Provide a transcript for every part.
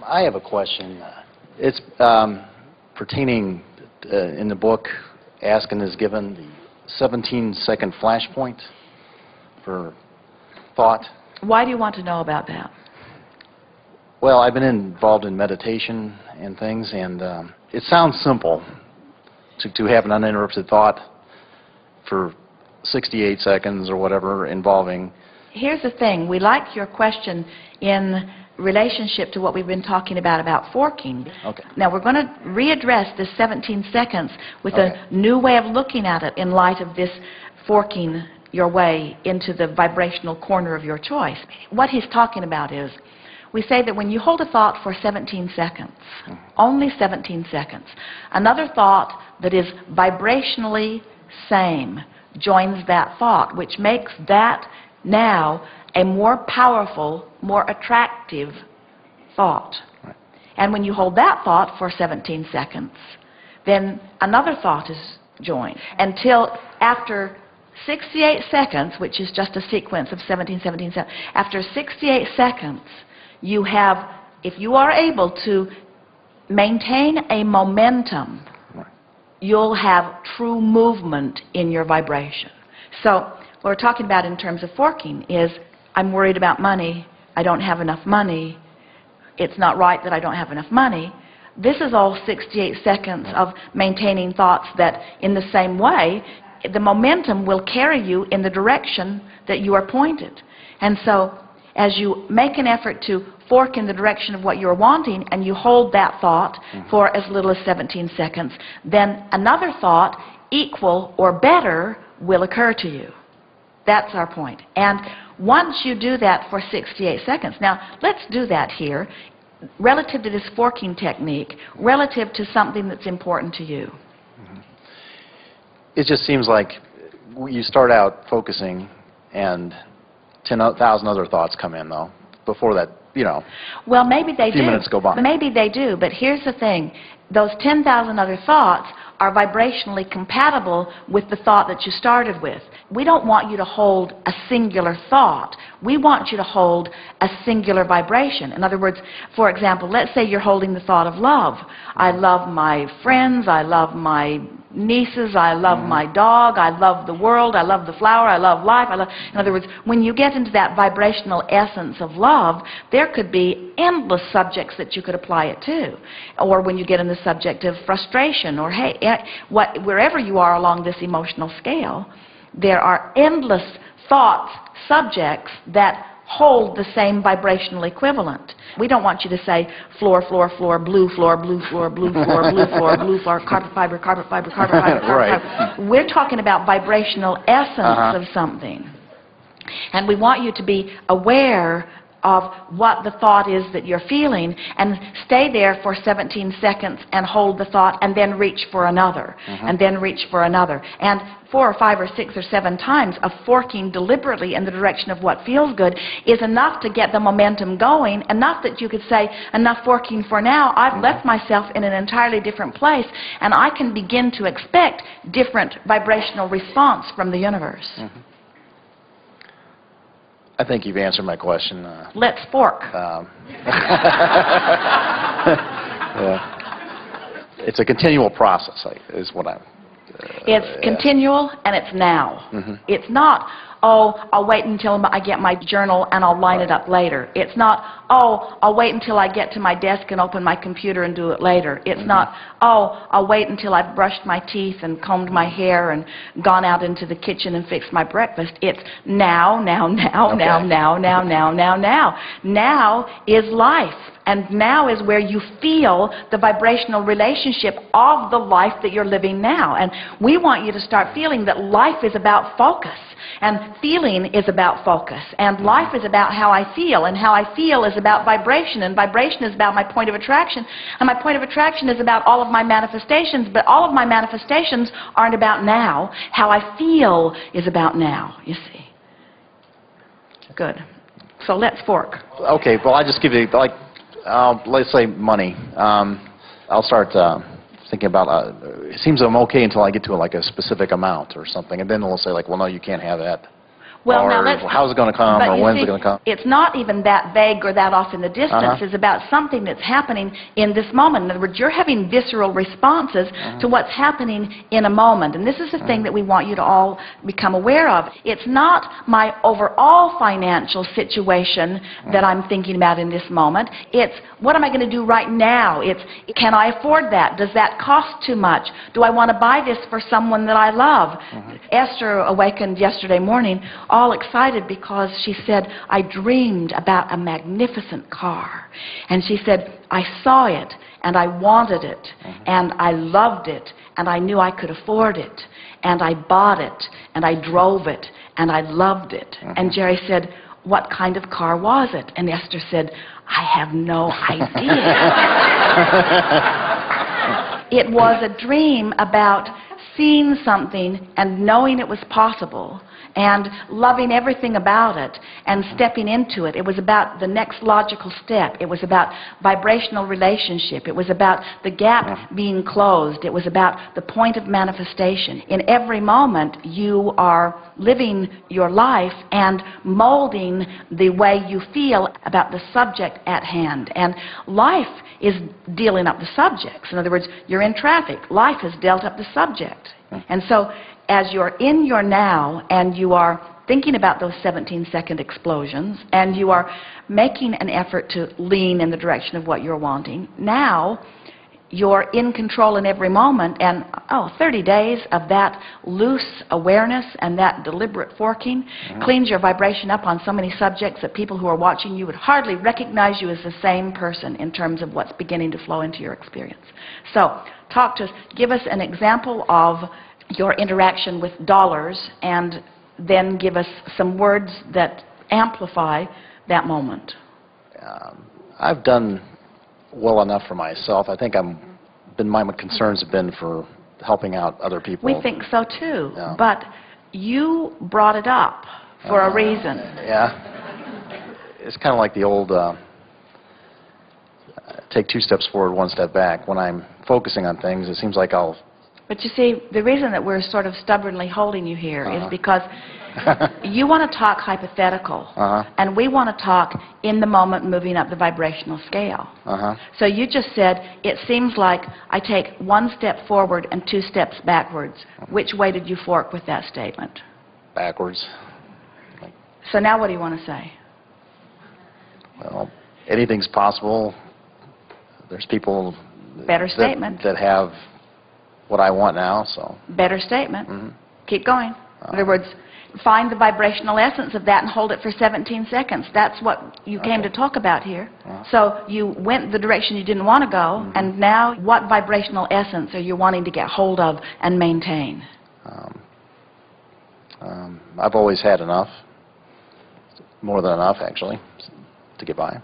I have a question. It's pertaining in the book, Ask and is Given, the 17-second flashpoint for thought. Why do you want to know about that? Well, I've been involved in meditation and things, and it sounds simple to have an uninterrupted thought for 68 seconds or whatever involving... Here's the thing. We like your question in relationship to what we've been talking about forking. Okay. Now, we're going to readdress this 17 seconds with a new way of looking at it in light of this forking your way into the vibrational corner of your choice. What he's talking about is, we say that when you hold a thought for 17 seconds, only 17 seconds, another thought that is vibrationally same joins that thought, which makes that now a more powerful, more attractive thought. Right. And when you hold that thought for 17 seconds, then another thought is joined until after 68 seconds, which is just a sequence of 17, 17, 17. After 68 seconds, you have, if you are able to maintain a momentum, you'll have true movement in your vibration. So what we're talking about in terms of forking is, I'm worried about money, I don't have enough money, it's not right that I don't have enough money. This is all 68 seconds of maintaining thoughts that, in the same way, the momentum will carry you in the direction that you are pointed. And so, as you make an effort to fork in the direction of what you're wanting, and you hold that thought for as little as 17 seconds, then another thought, equal or better, will occur to you. That's our point. And once you do that for 68 seconds, now let's do that here, relative to this forking technique, relative to something that's important to you. It just seems like you start out focusing and 10,000 other thoughts come in, though, before that, you know. Well, maybe they do. A few minutes go by. Maybe they do, but here's the thing. Those 10,000 other thoughts are vibrationally compatible with the thought that you started with. We don't want you to hold a singular thought. We want you to hold a singular vibration. In other words, for example, let's say you're holding the thought of love. I love my friends, I love my nieces, I love my dog, I love the world, I love the flower, I love life. In other words, when you get into that vibrational essence of love, there could be endless subjects that you could apply it to. Or when you get in the subject of frustration or hate, wherever you are along this emotional scale, there are endless thoughts, subjects that hold the same vibrational equivalent. We don't want you to say floor, floor, floor, blue floor, blue floor, blue floor, blue floor, blue floor, carpet fiber, carpet fiber, carpet fiber, carpet right. fiber. We're talking about vibrational essence of something. And we want you to be aware of what the thought is that you're feeling, and stay there for 17 seconds and hold the thought, and then reach for another, and then reach for another. And 4 or 5 or 6 or 7 times of forking deliberately in the direction of what feels good is enough to get the momentum going, enough that you could say, enough forking for now, I've left myself in an entirely different place, and I can begin to expect different vibrational response from the universe. I think you've answered my question. Let's fork. Yeah. It's a continual process, is what I'm... It's continual, and it's now. It's not, oh, I'll wait until I get my journal and I'll line it up later. It's not, oh, I'll wait until I get to my desk and open my computer and do it later. It's not, oh, I'll wait until I've brushed my teeth and combed my hair and gone out into the kitchen and fixed my breakfast. It's now, now, now, now, now, now, now, now, now. Now is life. And now is where you feel the vibrational relationship of the life that you're living now. And we want you to start feeling that life is about focus. And feeling is about focus. And life is about how I feel. And how I feel is about vibration. And vibration is about my point of attraction. And my point of attraction is about all of my manifestations. But all of my manifestations aren't about now. How I feel is about now, you see. Good. So let's fork. Okay, well, I just give you, like, let's say money. I'll start thinking about, it seems I'm okay until I get to like a specific amount or something, and then they'll say like, well, no, you can't have that. Well, or now let's, how's it going to come, but or you when's see, it going to come? it's not even that vague or that off in the distance. Uh-huh. It's about something that's happening in this moment. In other words, you're having visceral responses to what's happening in a moment. And this is the thing that we want you to all become aware of. It's not my overall financial situation that I'm thinking about in this moment. It's what am I going to do right now? It's can I afford that? Does that cost too much? Do I want to buy this for someone that I love? Esther awakened yesterday morning all excited because she said, I dreamed about a magnificent car. And she said, I saw it and I wanted it and I loved it and I knew I could afford it and I bought it and I drove it and I loved it. And Jerry said, what kind of car was it? And Esther said, I have no idea. It was a dream about seeing something and knowing it was possible and loving everything about it and stepping into it. It was about the next logical step. It was about vibrational relationship. It was about the gap being closed. It was about the point of manifestation. In every moment, you are living your life and molding the way you feel about the subject at hand. And life is dealing up the subjects. In other words, you're in traffic. Life has dealt up the subject. And so as you're in your now and you are thinking about those 17-second explosions and you are making an effort to lean in the direction of what you're wanting, now you're in control in every moment, and 30 days of that loose awareness and that deliberate forking cleans your vibration up on so many subjects that people who are watching you would hardly recognize you as the same person in terms of what's beginning to flow into your experience. So talk to us, give us an example of your interaction with dollars, and then give us some words that amplify that moment. I've done well enough for myself. I think my concerns have been for helping out other people. We think so too, Yeah. but you brought it up for a reason. Yeah. It's kind of like the old take 2 steps forward, 1 step back. When I'm focusing on things, it seems like I'll... But you see, the reason that we're sort of stubbornly holding you here is because you want to talk hypothetical, and we want to talk in the moment, moving up the vibrational scale. So you just said, it seems like I take 1 step forward and 2 steps backwards. Which way did you fork with that statement? Backwards. So now what do you want to say? Well, anything's possible. There's people Better statement. that have what I want now, so... Better statement. Keep going. In other words, find the vibrational essence of that and hold it for 17 seconds. That's what you came to talk about here. So you went the direction you didn't want to go, and now what vibrational essence are you wanting to get hold of and maintain? I've always had enough. More than enough, actually, to get by.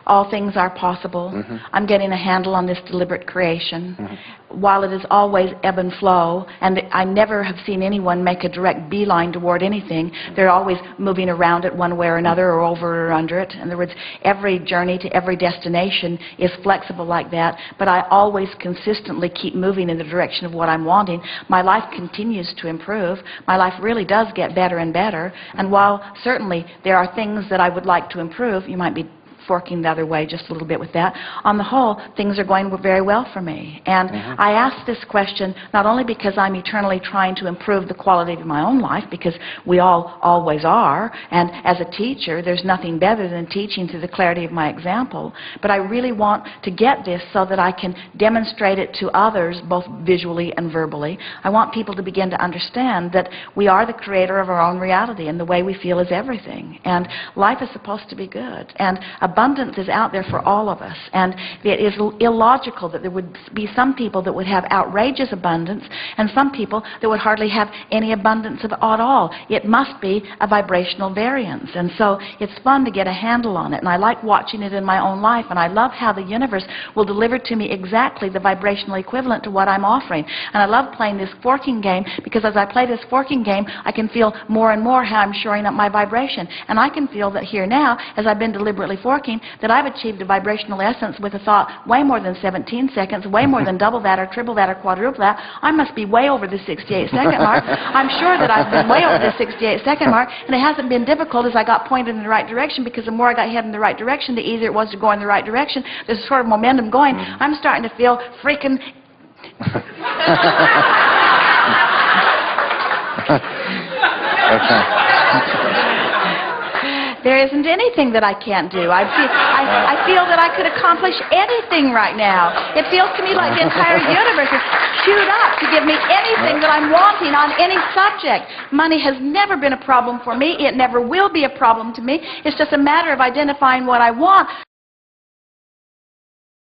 All things are possible. I'm getting a handle on this deliberate creation. While it is always ebb and flow, and I never have seen anyone make a direct beeline toward anything, they're always moving around it one way or another, or over or under it. In other words, every journey to every destination is flexible like that, but I always consistently keep moving in the direction of what I'm wanting. My life continues to improve. My life really does get better and better, and while certainly there are things that I would like to improve, you might be forking the other way just a little bit with that. On the whole, things are going very well for me. And I ask this question not only because I'm eternally trying to improve the quality of my own life, because we all always are, and as a teacher, there's nothing better than teaching through the clarity of my example, but I really want to get this so that I can demonstrate it to others, both visually and verbally. I want people to begin to understand that we are the creator of our own reality, and the way we feel is everything. And life is supposed to be good. And abundance is out there for all of us, and it is illogical that there would be some people that would have outrageous abundance and some people that would hardly have any abundance at all. It must be a vibrational variance, and so it's fun to get a handle on it, and I like watching it in my own life, and I love how the universe will deliver to me exactly the vibrational equivalent to what I'm offering. And I love playing this forking game, because as I play this forking game, I can feel more and more how I'm shoring up my vibration, and I can feel that here now, as I've been deliberately forking, talking that I've achieved a vibrational essence with a thought way more than 17 seconds, way more than double that or triple that or quadruple that. I must be way over the 68-second mark. I'm sure that I've been way over the 68-second mark, and it hasn't been difficult as I got pointed in the right direction, because the more I got headed in the right direction, the easier it was to go in the right direction. There's sort of momentum going. I'm starting to feel freaking... There isn't anything that I can't do. I feel that I could accomplish anything right now. It feels to me like the entire universe is queued up to give me anything that I'm wanting on any subject. Money has never been a problem for me. It never will be a problem to me. It's just a matter of identifying what I want.